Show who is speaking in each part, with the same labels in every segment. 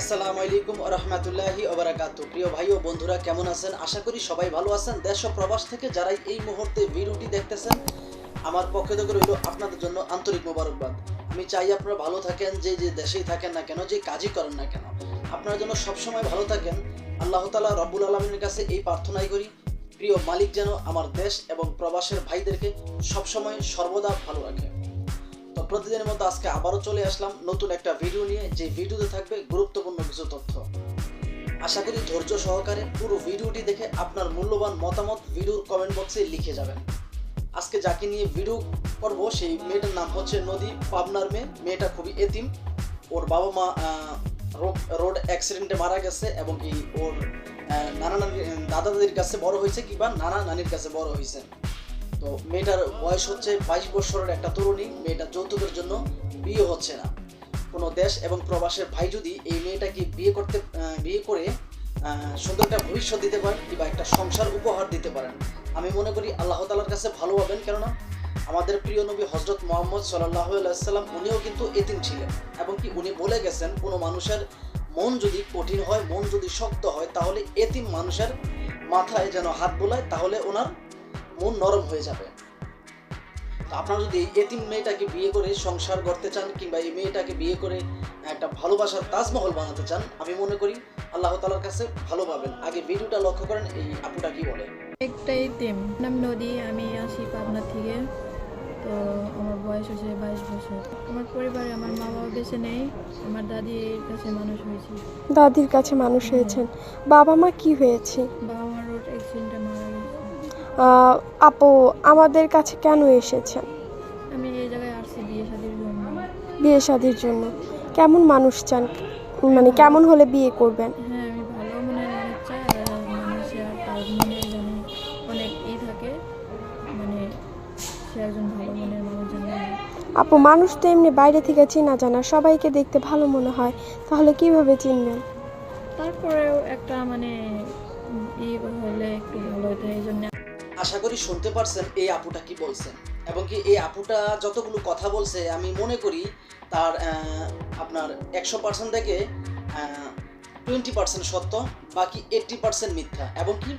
Speaker 1: আসসালামু আলাইকুম ওয়া রাহমাতুল্লাহি ওয়া বারাকাতুহু। প্রিয় ভাই ও বন্ধুরা কেমন আছেন? আশা করি সবাই ভালো আছেন। দেশ ও প্রবাস থেকে যারা এই মুহূর্তে ভিডিওটি দেখতেছেন, আমার পক্ষ থেকে রইল আপনাদের জন্য আন্তরিক মোবারকবাদ। আমি চাই আপনারা ভালো থাকেন, যে দেশেই থাকেন না কেন, যে কাজই করেন না কেন, আপনার জন্য সবসময় ভালো থাকেন। আল্লাহ তাআলা রব্বুল আলামিনের কাছে এই প্রার্থনাই করি, প্রিয় মালিক যেন আমার দেশ এবং প্রবাসের ভাইদেরকে সবসময় সর্বদা ভালো রাখে। তো প্রতিদিনের মতো আজকে আবারও চলে আসলাম নতুন একটা ভিডিও নিয়ে, যে ভিডিওতে থাকবে গুরুত্বপূর্ণ কিছু তথ্য। আশা করি ধৈর্য সহকারে পুরো ভিডিওটি দেখে আপনার মূল্যবান মতামত ভিডিওর কমেন্ট বক্সে লিখে যাবেন। আজকে যাকে নিয়ে ভিডিও করব সেই মেয়েটার নাম হচ্ছে নদী, পাবনার মেয়ে। মেয়েটা খুবই এতিম। ওর বাবা মা রোড অ্যাক্সিডেন্টে মারা গেছে এবং কি ওর নানা নানি দাদা দাদির কাছে বড় হয়েছে কিংবা নানা নানির কাছে বড় হয়েছে। তো মেয়েটার বয়স হচ্ছে 22 বছরের একটা তরুণী। মেয়েটা যৌতুকের জন্য বিয়ে হচ্ছে না। কোনো দেশ এবং প্রবাসের ভাই যদি এই মেয়েটাকে বিয়ে করে সুন্দর একটা ভবিষ্যৎ দিতে পারেন কিংবা একটা সংসার উপহার দিতে পারেন, আমি মনে করি আল্লাহ তাআলার কাছে ভালো হবেন। কেননা আমাদের প্রিয় নবী হযরত মুহাম্মদ সাল্লাল্লাহু আলাইহি ওয়াসাল্লাম উনিও কিন্তু এতিম ছিলেন এবং কি উনি বলে গেছেন, কোনো মানুষের মন যদি কঠিন হয়, মন যদি শক্ত হয়, তাহলে এতিম মানুষের মাথায় যেন হাত বোলায়, তাহলে ওনার মন নরম হয়ে যাবে। তো আপনারা যদি এই এতিম মেয়েটাকে বিয়ে করে সংসার করতে চান কিংবা এই মেয়েটাকে বিয়ে করে একটা ভালোবাসার তাজমহল বানাতে চান, আমি মনে করি আল্লাহ তাআলার কাছে ভালো পাবেন। আগে ভিডিওটা লক্ষ্য করেন এই আপুটা কি বলে।
Speaker 2: একটাই টিম নাম নদী, আমি আসি পাবনা থেকে। তো আমার বয়স হচ্ছে 22 বছর। আমার পরিবারে আমার মা বাবা বেঁচে নেই, আমার দাদির কাছে মানুষ হয়েছি।
Speaker 3: দাদির কাছে মানুষ হয়েছেন। বাবা মা কি হয়েছে?
Speaker 2: বাবা আমার রোড অ্যাক্সিডেন্টে মারা গেছে।
Speaker 3: আপু আমাদের কাছে কেন এসেছেন?
Speaker 2: আমি এই জায়গায় আসছি বিয়ে শাদির জন্য।
Speaker 3: বিয়ে শাদির জন্য। কেমন মানুষ চান, মানে কেমন হলে বিয়ে করবেন?
Speaker 2: হ্যাঁ, আমি ভালো মনের মানুষ চাই। আর মানুষের তার মনে যেন অনেক থাকে, মানে সে একজন ভালো মনের মানুষ যেন।
Speaker 3: আপু মানুষ তো এমনি বাইরে থেকে চেনা জানা, সবাইকে দেখতে ভালো মনে হয়, তাহলে কিভাবে চিনবেন?
Speaker 2: তারপরেও একটা মানে হলে একটু ভালো হতো, এই জন্য।
Speaker 1: আশা করি শুনতে পারছেন এই আপুটা কি বলছেন এবং কি এই আপুটা যতগুলো কথা বলছে, আমি মনে করি তার আপনার 100% থেকে 20% সত্য, বাকি 80% মিথ্যা। এবং কি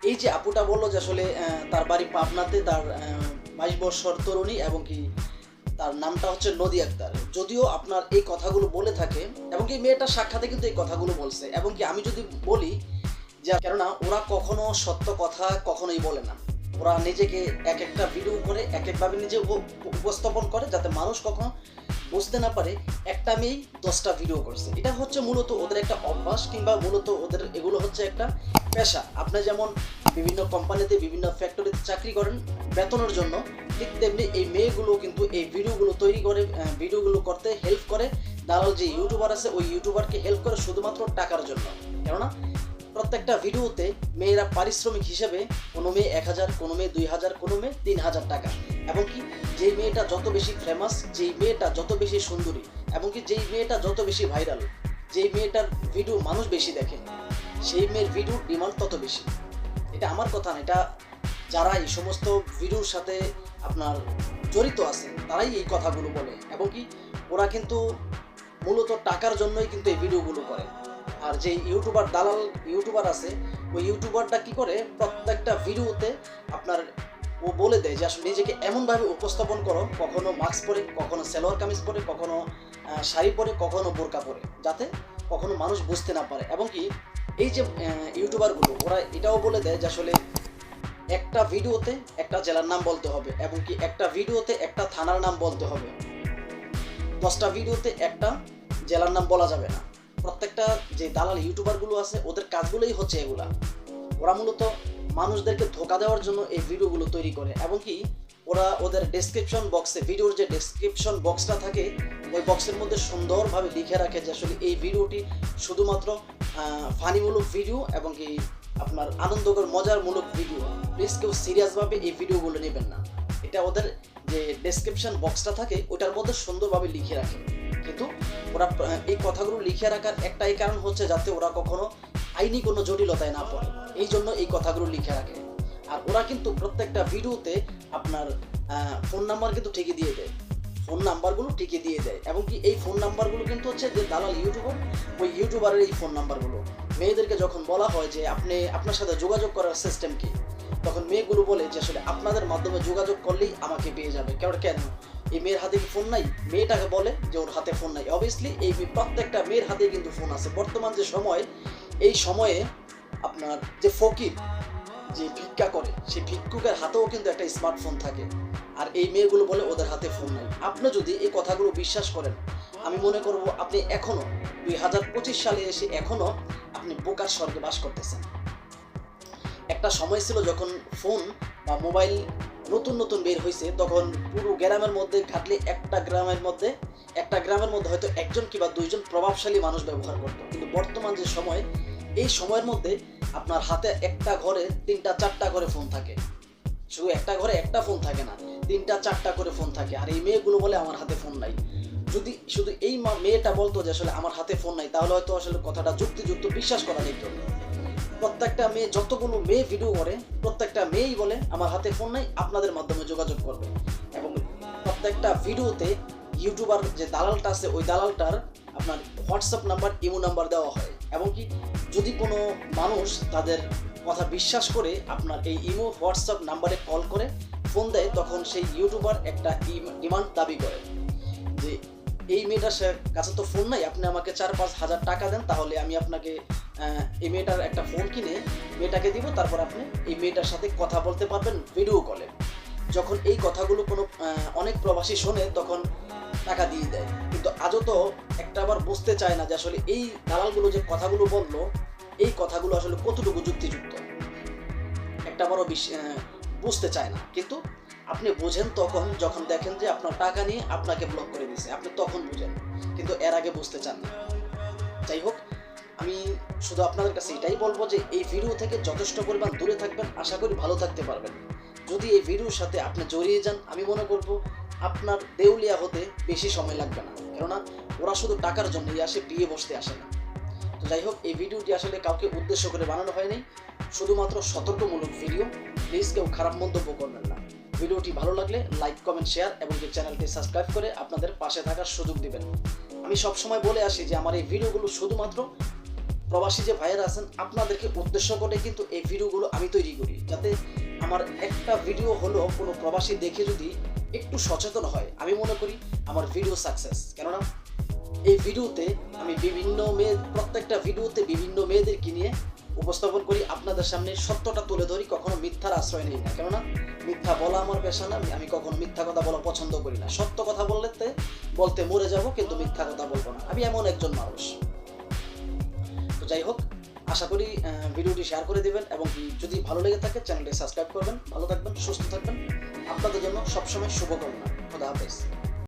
Speaker 1: এই যে আপুটা বললো যে আসলে তার বাড়ি পাবনাতে, তার 22 বছর তরুণী এবং কি তার নামটা হচ্ছে নদী আক্তার। যদিও আপনার এই কথাগুলো বলে থাকে এবং কি মেয়েটার সাক্ষাতে কিন্তু এই কথাগুলো বলছে। এবং কি আমি যদি বলি যে, কেননা ওরা কখনো সত্য কথা কখনোই বলে না। ওরা নিজেকে এক একটা ভিডিও করে এক একভাবে নিজে উপস্থাপন করে, যাতে মানুষ কখনো বুঝতে না পারে একটা মেয়েই 10টা ভিডিও করছে। এটা হচ্ছে মূলত ওদের একটা অভ্যাস কিংবা মূলত ওদের এগুলো হচ্ছে একটা পেশা। আপনি যেমন বিভিন্ন কোম্পানিতে বিভিন্ন ফ্যাক্টরিতে চাকরি করেন বেতনের জন্য, ঠিক তেমনি এই মেয়েগুলো কিন্তু এই ভিডিওগুলো তৈরি করে, ভিডিওগুলো করতে হেল্প করে দালাল যে ইউটিউবার আছে, ওই ইউটিউবারকে হেল্প করে শুধুমাত্র টাকার জন্য। কেননা প্রত্যেকটা ভিডিওতে মেয়েরা পারিশ্রমিক হিসেবে কোনো মেয়ে 1000, কোনো মেয়ে 2000, কোনো মেয়ে 3000 টাকা। এবং কি যেই মেয়েটা যত বেশি ফেমাস, যেই মেয়েটা যত বেশি সুন্দরী এবং কি যেই মেয়েটা যত বেশি ভাইরাল, যেই মেয়েটার ভিডিও মানুষ বেশি দেখে, সেই মেয়ের ভিডিওর ডিমান্ড তত বেশি। এটা আমার কথা না, এটা যারা এই সমস্ত ভিডিওর সাথে আপনার জড়িত আছে তারাই এই কথাগুলো বলে। এবং কি ওরা কিন্তু মূলত টাকার জন্যই কিন্তু এই ভিডিওগুলো করে। আর যে ইউটিউবার দালাল ইউটিউবার আছে, ওই ইউটিউবারটা কি করে প্রত্যেকটা ভিডিওতে আপনার ও বলে দেয় যে আসলে নিজেকে এমনভাবে উপস্থাপন করো, কখনো মাস্ক পরে, কখনো সালোয়ার কামিজ পরে, কখনো শাড়ি পরে, কখনো বোরকা পরে, যাতে কখনো মানুষ বুঝতে না পারে। এবং কি এই যে ইউটিউবারগুলো ওরা এটাও বলে দেয় যে আসলে একটা ভিডিওতে একটা জেলার নাম বলতে হবে এবং কি একটা ভিডিওতে একটা থানার নাম বলতে হবে, 10টা ভিডিওতে একটা জেলার নাম বলা যাবে না। প্রত্যেকটা যে দালাল ইউটিউবারগুলো আছে ওদের কাজগুলোই হচ্ছে এগুলা। ওরা মূলত মানুষদেরকে ধোঁকা দেওয়ার জন্য এই ভিডিওগুলো তৈরি করে। এবং কি ওরা ওদের ডেসক্রিপশন বক্সে, ভিডিওর যে ডেসক্রিপশন বক্সটা থাকে, ওই বক্সের মধ্যে সুন্দরভাবে লিখে রাখে যে আসলে এই ভিডিওটি শুধুমাত্র ফানিমূলক ভিডিও এবং কি আপনার আনন্দকর মজারমূলক ভিডিও, প্লিজ কেউ সিরিয়াসভাবে এই ভিডিওগুলো নেবেন না। এটা ওদের যে ডেসক্রিপশন বক্সটা থাকে ওটার মধ্যে সুন্দরভাবে লিখে রাখে। কিন্তু ওরা এই কথাগুলো লিখে রাখার একটাই কারণ হচ্ছে যাতে ওরা কখনো আইনি কোনো জটিলতায় না পড়ে, এই জন্য এই কথাগুলো লিখে রাখে। আর ওরা কিন্তু প্রত্যেকটা ভিডিওতে আপনার ফোন নাম্বার কিন্তু ঠিকই দিয়ে দেয়। ফোন নাম্বারগুলো টিকে দিয়ে দেয় এবং কি এই ফোন নাম্বারগুলো কিন্তু হচ্ছে যে দালাল ইউটিউবার, ওই ইউটিউবারের এই ফোন নাম্বারগুলো। মেয়েদেরকে যখন বলা হয় যে আপনার সাথে যোগাযোগ করার সিস্টেম কি, তখন মেয়েগুলো বলে যে আসলে আপনাদের মাধ্যমে যোগাযোগ করলেই আমাকে পেয়ে যাবে। কেন এই মেয়ের হাতে কি ফোন নাই? মেয়েটাকে বলে যে ওর হাতে ফোন নাই। অবভিয়াসলি এই প্রত্যেকটা মেয়ের হাতে কিন্তু ফোন আছে। বর্তমান যে সময়, এই সময়ে আপনার যে ফকির যে ভিক্ষা করে, সেই ভিক্ষুকের হাতেও কিন্তু একটা স্মার্টফোন থাকে, আর এই মেয়েগুলো বলে ওদের হাতে ফোন নাই। আপনি যদি এই কথাগুলো বিশ্বাস করেন, আমি মনে করব আপনি এখনো 2025 সালে এসে এখনো আপনি বোকার স্বর্গে বাস করতেছেন। একটা সময় ছিল যখন ফোন বা মোবাইল নতুন নতুন বের হয়েছে, তখন পুরো গ্রামের মধ্যে ঘাটলে একটা গ্রামের মধ্যে হয়তো একজন কিংবা দুইজন প্রভাবশালী মানুষ ব্যবহার করতো। কিন্তু বর্তমান যে সময়, এই সময়ের মধ্যে আপনার হাতে একটা ঘরে 3টা-4টা করে ফোন থাকে। শুধু একটা ঘরে একটা ফোন থাকে না, 3টা-4টা করে ফোন থাকে। আর এই মেয়েগুলো বলে আমার হাতে ফোন নাই। যদি শুধু এই মেয়েটা বলতো যে আসলে আমার হাতে ফোন নাই, তাহলে হয়তো আসলে কথাটা যুক্তিযুক্ত বিশ্বাস করা যেত। প্রত্যেকটা মেয়ে, যতগুলো মেয়ে ভিডিও করে, প্রত্যেকটা মেয়েই বলে আমার হাতে ফোন নাই, আপনাদের মাধ্যমে যোগাযোগ করবে। এবং প্রত্যেকটা ভিডিওতে ইউটিউবার যে দালালটা আছে, ওই দালালটার আপনার হোয়াটসঅ্যাপ নাম্বার, ইমো নাম্বার দেওয়া হয়। এবং কি যদি কোনো মানুষ তাদের কথা বিশ্বাস করে আপনার এই ইমো হোয়াটসঅ্যাপ নাম্বারে কল করে ফোন দেয়, তখন সেই ইউটিউবার একটা ডিমান্ড দাবি করে যে এই মেয়েটার কাছে তো ফোন নাই, আপনি আমাকে 4-5 হাজার টাকা দেন, তাহলে আমি আপনাকে এই মেয়েটার একটা ফোন কিনে মেয়েটাকে দিব, তারপর আপনি এই মেয়েটার সাথে কথা বলতে পারবেন ভিডিও কলে। যখন এই কথাগুলো কোনো অনেক প্রবাসী শোনে, তখন টাকা দিয়ে দেয়। কিন্তু আজও তো একটা আবার বুঝতে চায় না যে আসলে এই দালালগুলো যে কথাগুলো বললো, এই কথাগুলো আসলে কতটুকু যুক্তিযুক্ত, একটা আবারও বুঝতে চায় না। কিন্তু আপনি বোঝেন তখন যখন দেখেন যে আপনার টাকা নিয়ে আপনাকে ব্লক করে দিয়েছে, আপনি তখন বুঝেন, কিন্তু এর আগে বুঝতে চান না। যাই হোক, আমি শুধু আপনাদের কাছে এটাই বলবো যে এই ভিডিও থেকে যথেষ্ট পরিমাণ দূরে থাকবেন, আশা করি ভালো থাকতে পারবেন। যদি এই ভিডিওর সাথে আপনি জড়িয়ে যান, আমি মনে করব আপনার দেউলিয়া হতে বেশি সময় লাগবে না, কেননা ওরা শুধু টাকার জন্যই আসে, বিয়ে বসতে আসে না। তো যাই হোক, এই ভিডিওটি আসলে কাউকে উদ্দেশ্য করে বানানো হয়নি, শুধুমাত্র সতর্কমূলক ভিডিও। প্লিজ কেউ খারাপ মন্তব্য করবেন না। ভিডিওটি ভালো লাগলে লাইক, কমেন্ট, শেয়ার এবং চ্যানেলটি সাবস্ক্রাইব করে আপনাদের পাশে থাকার সুযোগ দিবেন। আমি সবসময় বলে আসি যে আমার এই ভিডিওগুলো শুধুমাত্র প্রবাসী যে ভাইয়েরা আছেন, আপনাদেরকে উদ্দেশ্য করে কিন্তু এই ভিডিওগুলো আমি তৈরি করি, যাতে আমার একটা ভিডিও হলো কোনো প্রবাসী দেখে যদি একটু সচেতন হয়, আমি মনে করি আমার ভিডিও সাকসেস। কেননা এই ভিডিওতে আমি প্রত্যেকটা ভিডিওতে বিভিন্ন মেয়েদেরকে নিয়ে উপস্থাপন করি, আপনাদের সামনে সত্যটা তুলে ধরি, কখনো মিথ্যার আশ্রয় নেই না। কেননা মিথ্যা বলা আমার পেশা না, আমি কখনো মিথ্যা কথা বলা পছন্দ করি না। সত্য কথা বলতে মরে যাব, কিন্তু মিথ্যা কথা বলবো না, আমি এমন একজন মানুষ। তো যাই হোক, আশা করি ভিডিওটি শেয়ার করে দেবেন এবং যদি ভালো লেগে থাকে চ্যানেলটি সাবস্ক্রাইব করবেন। ভালো থাকবেন, সুস্থ থাকবেন, আপনাদের জন্য সবসময় শুভকামনা। খোদা হাফেজ।